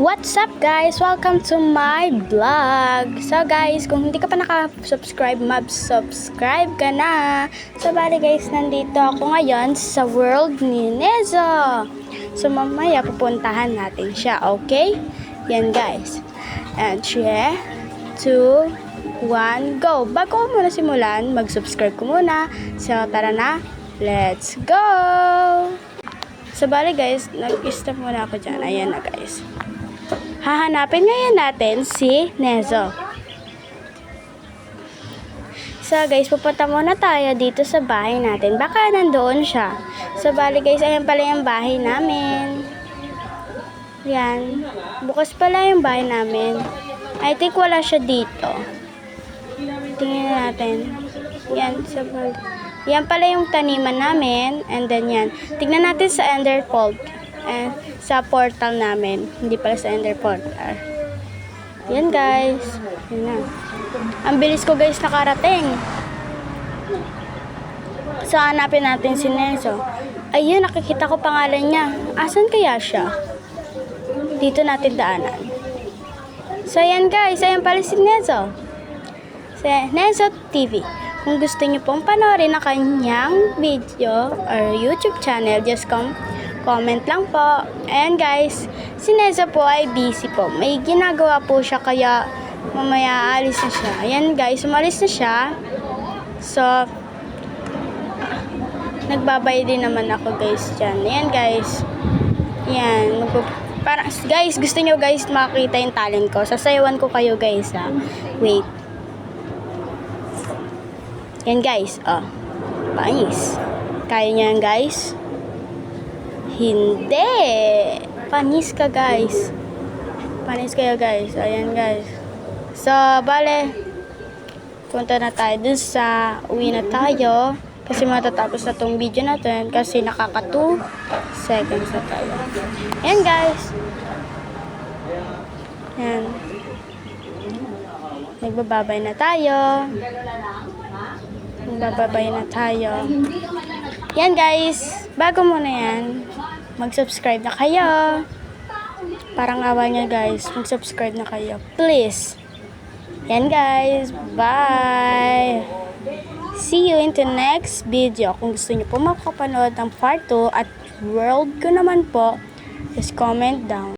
What's up guys? Welcome to my vlog. So guys, kung hindi ka pa naka-subscribe, subscribe ka na. So bali guys, nandito ako ngayon sa world ni Nezo. So mamaya pupuntahan natin siya, okay? Yan guys. And 3, 2, 1, go! Bago ko muna simulan, mag-subscribe ko muna. So tara na, let's go! So bali guys, nag-stop muna ako dyan. Ayan na guys. Hahanapin ngayon natin si Nezo. So guys, pupunta muna tayo dito sa bahay natin. Baka nandoon siya. So bali guys, ayan pala yung bahay namin. Yan. Bukas pala yung bahay namin. I think wala siya dito. Tingnan natin. Yan. So, yan pala yung taniman namin. And then yan. Tingnan natin sa Ender Vault. And sa portal namin. Hindi pala sa Ender Portal. Yan guys. Yan na. Ang bilis ko guys nakarating. So hanapin natin si Nezo. Ayun, nakikita ko pangalan niya. Asan kaya siya? Dito natin daanan. So yan guys. Ayan pala si Nezo. Si Nezo TV. Kung gusto niyo pong panoorin ang kanyang video or YouTube channel, just comment lang po. And guys, si Nezo po ay busy po. May ginagawa po siya kaya mamaya alis na siya. Ayan guys, umalis na siya. So, nagbabay din naman ako guys dyan. Ayan guys. Ayan. Parang, guys, gusto nyo guys makita yung talent ko. Sasayawan ko kayo guys ha. Wait. Yan guys. Oh. Panis. Kaya niya yan guys? Hindi. Panis ka guys. Panis kayo guys. Ayan guys. So, bale. Punta na tayo dun sa uwi na tayo. Kasi matatapos na tong video natin. Kasi nakaka 2 seconds na tayo. Ayan guys. Ayan. Nagbababay na tayo. Nagbababay na tayo. Yan guys. Bago muna yan. Mag-subscribe na kayo. Parang awa niya guys. Mag-subscribe na kayo. Please. Yan guys. Bye. See you in the next video. Kung gusto niyo po makapanood ng part 2 at world ko naman po, just comment down.